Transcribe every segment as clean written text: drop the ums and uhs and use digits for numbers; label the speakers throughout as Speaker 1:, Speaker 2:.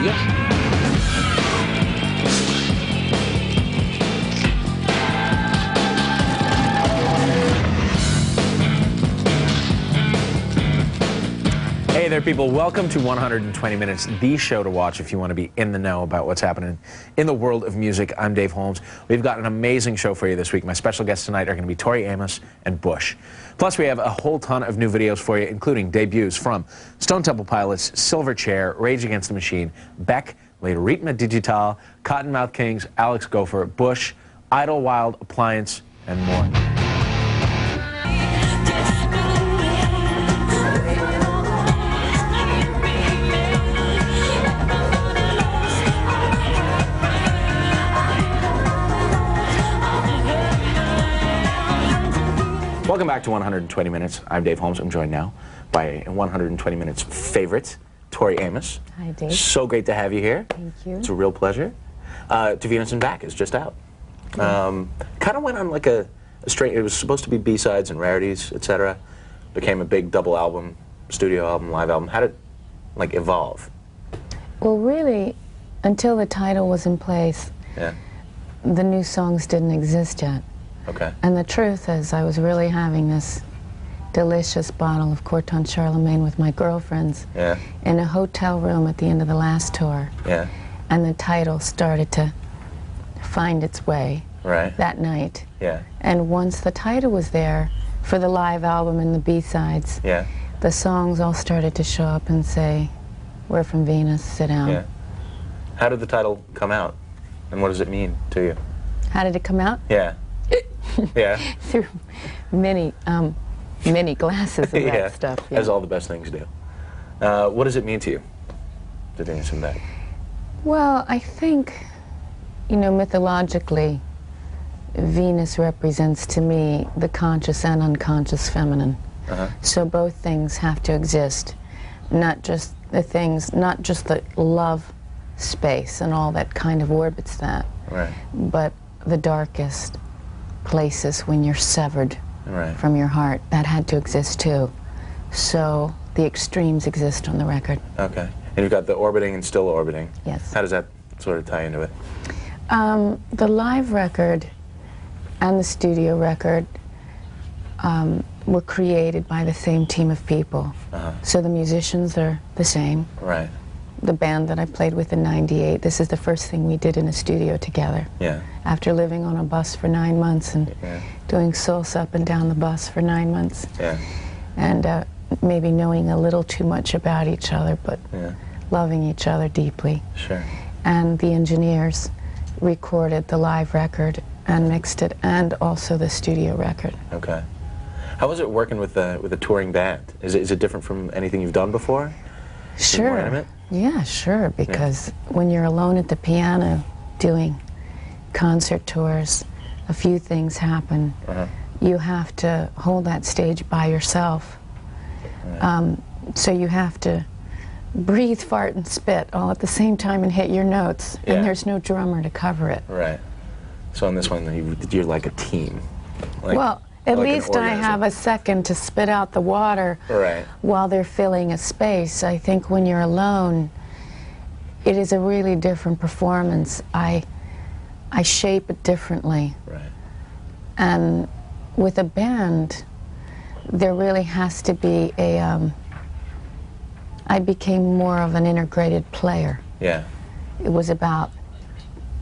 Speaker 1: go. Hey there, people. Welcome to 120 Minutes, the show to watch if you want to be in the know about what's happening in the world of music. I'm Dave Holmes. We've got an amazing show for you this week. My special guests tonight are going to be Tori Amos and Bush. Plus, we have a whole ton of new videos for you, including debuts from Stone Temple Pilots, Silverchair, Rage Against the Machine, Beck, Le Ritme Digital, Cottonmouth Kings, Alex Gopher, Bush, Idlewild, Appliance, and more. Welcome back to 120 Minutes. I'm Dave Holmes. I'm joined now by 120 Minutes favorite, Tori Amos.
Speaker 2: Hi, Dave.
Speaker 1: So great to have you here.
Speaker 2: Thank you.
Speaker 1: It's a real pleasure. To Venus and Back is just out. Kind of went on like a straight, it was supposed to be B-sides and rarities, etc. Became a big double album, studio album, live album. How did it like evolve?
Speaker 2: Well, really, until the title was in place, the new songs didn't exist yet.
Speaker 1: Okay.
Speaker 2: And the truth is, I was really having this delicious bottle of Corton Charlemagne with my girlfriends in a hotel room at the end of the last tour.
Speaker 1: Yeah.
Speaker 2: And the title started to find its way that night.
Speaker 1: Yeah.
Speaker 2: And once the title was there for the live album and the B-sides, the songs all started to show up and say, "We're from Venus, sit down."
Speaker 1: Yeah. How did the title come out? And what does it mean to you?
Speaker 2: How did it come out?
Speaker 1: Yeah. Yeah.
Speaker 2: Through many glasses of that stuff. Yeah.
Speaker 1: As all the best things do. What does it mean to you, to Venus and Back?
Speaker 2: Well, I think, you know, mythologically, Venus represents to me the conscious and unconscious feminine. So both things have to exist, not just the things, not just the love space and all that kind of orbits that, but the darkest places when you're severed from your heart. That had to exist too. So the extremes exist on the record.
Speaker 1: Okay. And you've got the orbiting and still orbiting.
Speaker 2: Yes.
Speaker 1: How does that sort of tie into it?
Speaker 2: The live record and the studio record were created by the same team of people. So the musicians are the same.
Speaker 1: Right.
Speaker 2: The band that I played with in '98, this is the first thing we did in a studio together.
Speaker 1: Yeah.
Speaker 2: After living on a bus for 9 months and doing salsa up and down the bus for 9 months.
Speaker 1: Yeah.
Speaker 2: And maybe knowing a little too much about each other, but loving each other deeply.
Speaker 1: Sure.
Speaker 2: And the engineers recorded the live record and mixed it, and also the studio record.
Speaker 1: Okay. How was it working with a touring band? Is it different from anything you've done before?
Speaker 2: Sure.
Speaker 1: More intimate?
Speaker 2: Yeah, sure, because when you're alone at the piano doing concert tours, a few things happen. You have to hold that stage by yourself. So you have to breathe, fart, and spit all at the same time and hit your notes, and there's no drummer to cover it.
Speaker 1: Right. So on this one, you're like a team. Like,
Speaker 2: well, at
Speaker 1: like
Speaker 2: least I have a second to spit out the water while they're filling a space. I think when you're alone, it is a really different performance. I shape it differently.
Speaker 1: Right.
Speaker 2: And with a band, there really has to be a, I became more of an integrated player.
Speaker 1: Yeah.
Speaker 2: It was about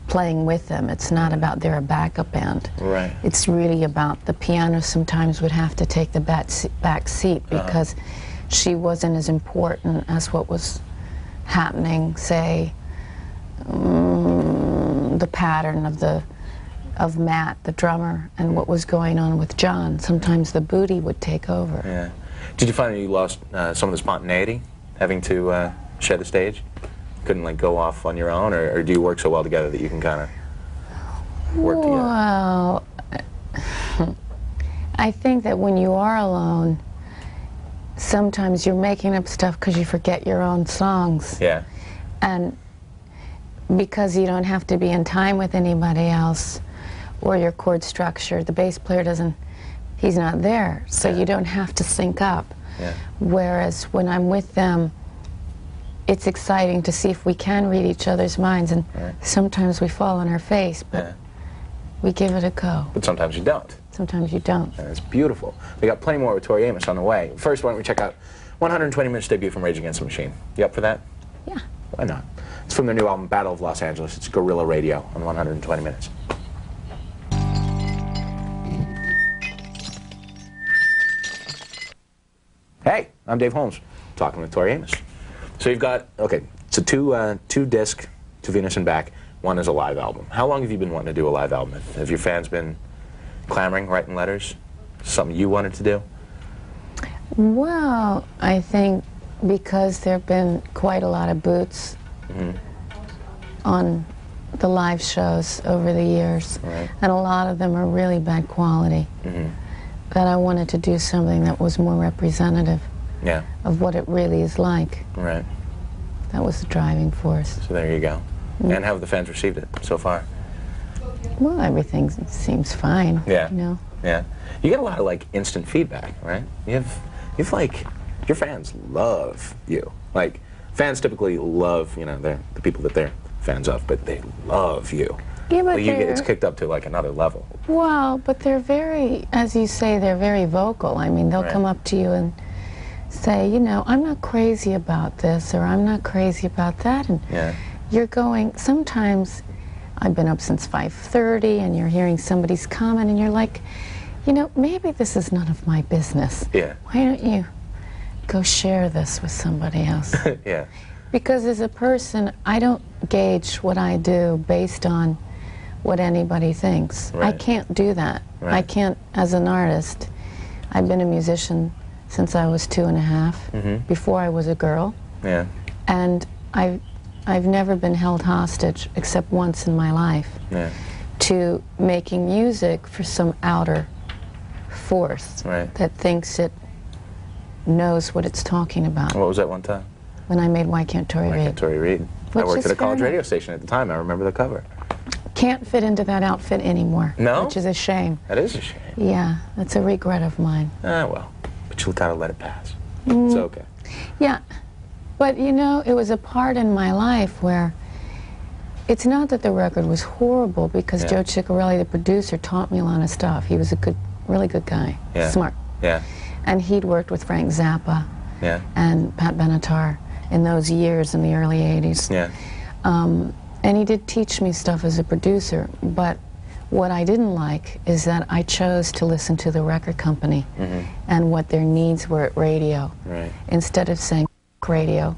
Speaker 2: playing with them. It's not about they're a backup band.
Speaker 1: Right.
Speaker 2: It's really about the piano sometimes would have to take the back seat because she wasn't as important as what was happening, say, the pattern of Matt, the drummer, and what was going on with John. Sometimes the booty would take over.
Speaker 1: Yeah. Did you find that you lost some of the spontaneity having to share the stage? Couldn't like go off on your own, or do you work so well together that you can kind of work together?
Speaker 2: Well, I think that when you are alone, sometimes you're making up stuff because you forget your own songs.
Speaker 1: Yeah.
Speaker 2: And because you don't have to be in time with anybody else, or your chord structure, the bass player doesn't, he's not there, so you don't have to sync up.
Speaker 1: Yeah.
Speaker 2: Whereas when I'm with them, it's exciting to see if we can read each other's minds, and sometimes we fall on our face, but we give it a go.
Speaker 1: But sometimes you don't.
Speaker 2: Sometimes you don't.
Speaker 1: And it's beautiful. We got plenty more with Tori Amos on the way. First, why don't we check out 120 Minutes debut from Rage Against the Machine. You up for that?
Speaker 2: Yeah.
Speaker 1: Why not? It's from their new album, Battle of Los Angeles. It's Guerrilla Radio on 120 Minutes. Hey, I'm Dave Holmes, talking with Tori Amos. So you've got, okay, it's a two-disc To Venus and Back. One is a live album. How long have you been wanting to do a live album? Have your fans been clamoring, writing letters? Something you wanted to do?
Speaker 2: Well, I think because there have been quite a lot of boots on the live shows over the years, and a lot of them are really bad quality, that I wanted to do something that was more representative of what it really is like.
Speaker 1: Right.
Speaker 2: That was the driving force.
Speaker 1: So there you go. And how have the fans received it so far?
Speaker 2: Well, everything seems fine.
Speaker 1: Yeah.
Speaker 2: You know?
Speaker 1: Yeah. You get a lot of like instant feedback, right? You've like, your fans love you. Like, fans typically love, you know, the people that they're fans of, but they love you.
Speaker 2: Yeah, but
Speaker 1: like it's kicked up to like another level.
Speaker 2: Well, but they're very, as you say, they're very vocal. I mean, they'll come up to you and say, you know, I'm not crazy about this, or I'm not crazy about that, and you're going, sometimes I've been up since 5:30 and you're hearing somebody's comment and you're like, you know, maybe this is none of my business.
Speaker 1: Yeah.
Speaker 2: Why don't you go share this with somebody else?
Speaker 1: Yeah.
Speaker 2: Because as a person, I don't gauge what I do based on what anybody thinks. I can't do that. I can't, as an artist. I've been a musician since I was 2.5, before I was a girl.
Speaker 1: Yeah.
Speaker 2: And I've never been held hostage, except once in my life, to making music for some outer force that thinks it knows what it's talking about.
Speaker 1: What was that one time?
Speaker 2: When I made Why Can't Tori Read?
Speaker 1: Why Can't Tori Read? I worked at a college radio station at the time. I remember the cover.
Speaker 2: Can't fit into that outfit anymore.
Speaker 1: No?
Speaker 2: Which is a shame.
Speaker 1: That is a shame.
Speaker 2: Yeah, that's a regret of mine.
Speaker 1: Ah, well, but you gotta let it pass. It's okay.
Speaker 2: Yeah, but you know, it was a part in my life where it's not that the record was horrible, because Joe Ciccarelli, the producer, taught me a lot of stuff. He was a good, really good guy, smart.
Speaker 1: Yeah.
Speaker 2: And he'd worked with Frank Zappa and Pat Benatar in those years in the early 80s.
Speaker 1: Yeah.
Speaker 2: And he did teach me stuff as a producer, but what I didn't like is that I chose to listen to the record company and what their needs were at radio.
Speaker 1: Right.
Speaker 2: Instead of saying radio,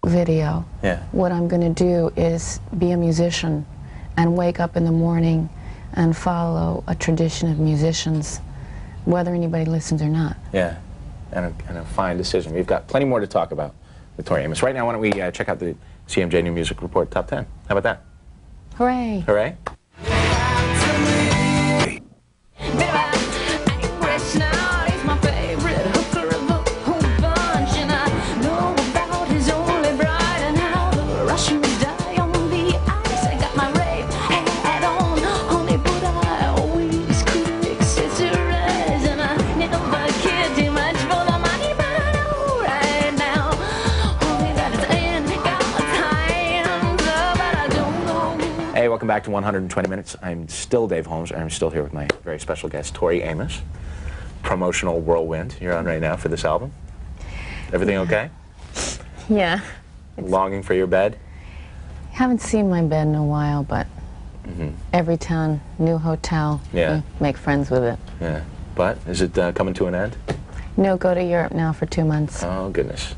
Speaker 2: video, what I'm going to do is be a musician and wake up in the morning and follow a tradition of musicians, whether anybody listens or not.
Speaker 1: Yeah, and a fine decision. We've got plenty more to talk about with Tori Amos. Right now, why don't we check out the CMJ New Music Report Top 10. How about that?
Speaker 2: Hooray.
Speaker 1: Hooray? Hey, welcome back to 120 Minutes. I'm still Dave Holmes, and I'm still here with my very special guest, Tori Amos. Promotional whirlwind you're on right now for this album. Everything okay?
Speaker 2: Yeah.
Speaker 1: Longing for your bed?
Speaker 2: Haven't seen my bed in a while, but every town, new hotel, make friends with it.
Speaker 1: Yeah. But, is it coming to an end?
Speaker 2: No, go to Europe now for 2 months.
Speaker 1: Oh, goodness.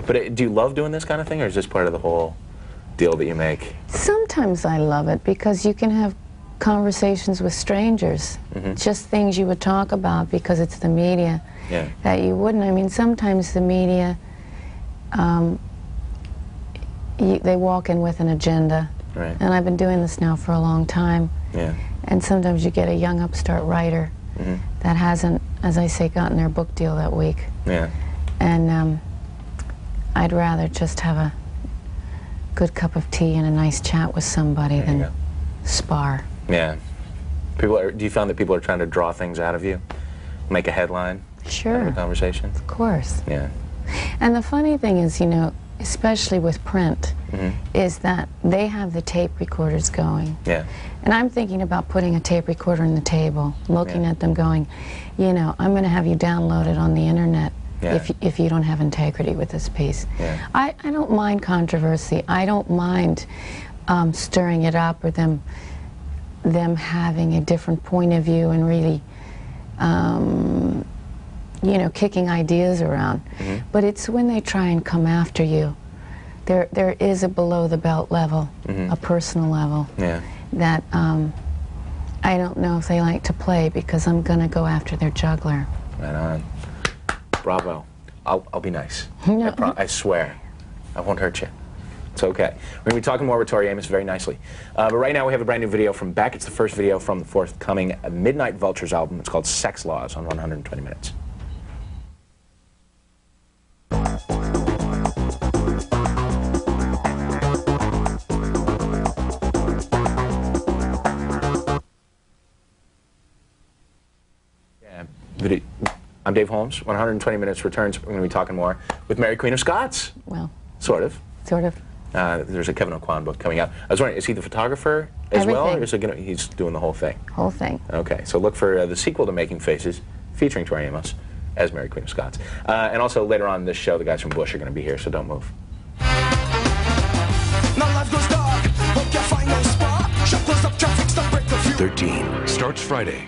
Speaker 1: But do you love doing this kind of thing, or is this part of the whole deal that you make?
Speaker 2: Sometimes I love it because you can have conversations with strangers, just things you would talk about because it's the media that you wouldn't. I mean, sometimes the media, they walk in with an agenda, and I've been doing this now for a long time, and sometimes you get a young upstart writer that hasn't, as I say, gotten their book deal that week, and I'd rather just have a good cup of tea and a nice chat with somebody than spar.
Speaker 1: Yeah. Do you find that people are trying to draw things out of you? Make a headline?
Speaker 2: Sure.
Speaker 1: Have a conversation?
Speaker 2: Of course.
Speaker 1: Yeah.
Speaker 2: And the funny thing is, you know, especially with print, is that they have the tape recorders going.
Speaker 1: Yeah.
Speaker 2: And I'm thinking about putting a tape recorder on the table, looking at them going, you know, I'm going to have you download it on the internet if you don't have integrity with this piece.
Speaker 1: Yeah.
Speaker 2: I don't mind controversy. I don't mind stirring it up or them having a different point of view and really you know, kicking ideas around. But it's when they try and come after you. There is a below-the-belt level, a personal level, that I don't know if they like to play because I'm going to go after their juggler.
Speaker 1: Right on. Bravo. I'll be nice.
Speaker 2: No.
Speaker 1: I swear. I won't hurt you. It's okay. We're going to be talking more with Tori Amos very nicely. But right now we have a brand new video from Beck. It's the first video from the forthcoming Midnight Vultures album. It's called Sex Laws on 120 Minutes. I'm Dave Holmes. 120 Minutes returns. We're going to be talking more with Mary Queen of Scots.
Speaker 2: Well.
Speaker 1: Sort of.
Speaker 2: Sort of.
Speaker 1: There's a Kevin O'Quan book coming out. I was wondering, is he the photographer as well, or is it gonna, he's doing the whole thing?
Speaker 2: Whole thing.
Speaker 1: Okay, so look for the sequel to Making Faces, featuring Tori Amos as Mary Queen of Scots. And also later on in this show, the guys from Bush are going to be here, so don't move.
Speaker 3: Now life goes dark. Hope you find no spark. Shut close up traffic, stop break the
Speaker 4: 13 starts Friday.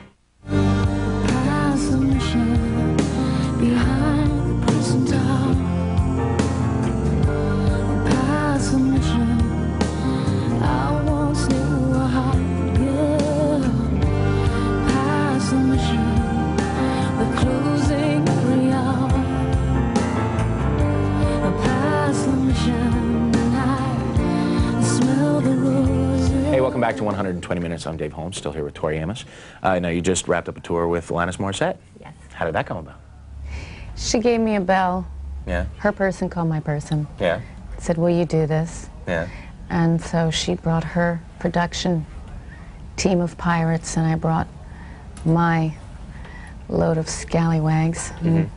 Speaker 1: Welcome back to 120 Minutes. I'm Dave Holmes, still here with Tori Amos. I know you just wrapped up a tour with Alanis Morissette.
Speaker 2: Yes.
Speaker 1: How did that come about?
Speaker 2: She gave me a bell.
Speaker 1: Yeah.
Speaker 2: Her person called my person.
Speaker 1: Yeah.
Speaker 2: Said, will you do this?
Speaker 1: Yeah.
Speaker 2: And so she brought her production team of pirates, and I brought my load of scallywags. And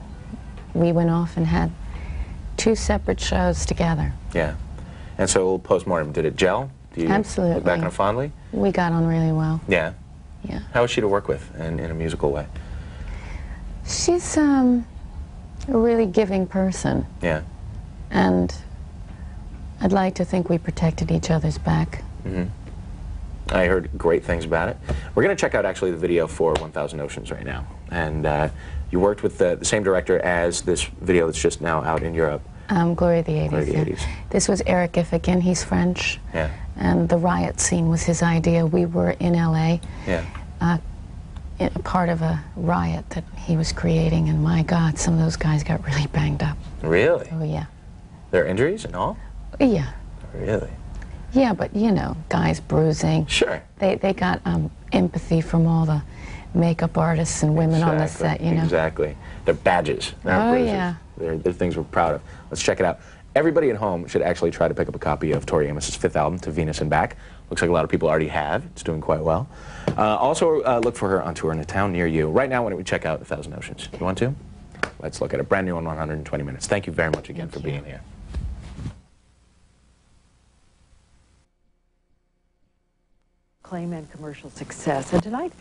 Speaker 2: we went off and had 2 separate shows together.
Speaker 1: Yeah. And so, post-mortem, did it gel? Do you
Speaker 2: Absolutely.
Speaker 1: look back on it fondly?
Speaker 2: We got on really well.
Speaker 1: Yeah.
Speaker 2: Yeah.
Speaker 1: How was she to work with in a musical way?
Speaker 2: She's a really giving person.
Speaker 1: Yeah.
Speaker 2: And I'd like to think we protected each other's back.
Speaker 1: I heard great things about it. We're going to check out actually the video for 1,000 Oceans right now. And you worked with the same director as this video that's just now out in Europe.
Speaker 2: Glory of the 80s.
Speaker 1: Glory of the 80s.
Speaker 2: This was Eric Iffigan. He's French.
Speaker 1: Yeah.
Speaker 2: And the riot scene was his idea. We were in L.A.
Speaker 1: Yeah.
Speaker 2: Part of a riot that he was creating, and my God, some of those guys got really banged up.
Speaker 1: Really?
Speaker 2: Oh, yeah.
Speaker 1: There are injuries and all?
Speaker 2: Yeah.
Speaker 1: Really?
Speaker 2: Yeah, but, you know, guys bruising.
Speaker 1: Sure.
Speaker 2: They got empathy from all the makeup artists and women on the set, you know.
Speaker 1: Exactly. They're badges. They're not bruises.
Speaker 2: Yeah.
Speaker 1: They're things we're proud of. Let's check it out. Everybody at home should actually try to pick up a copy of Tori Amos' 5th album, To Venus and Back. Looks like a lot of people already have. It's doing quite well. Also, look for her on tour in a town near you. Right now, why don't we check out 1,000 Oceans? You want to? Let's look at it. Brand new on 120 Minutes. Thank you very much again for being here.
Speaker 5: Claim and commercial success. And tonight,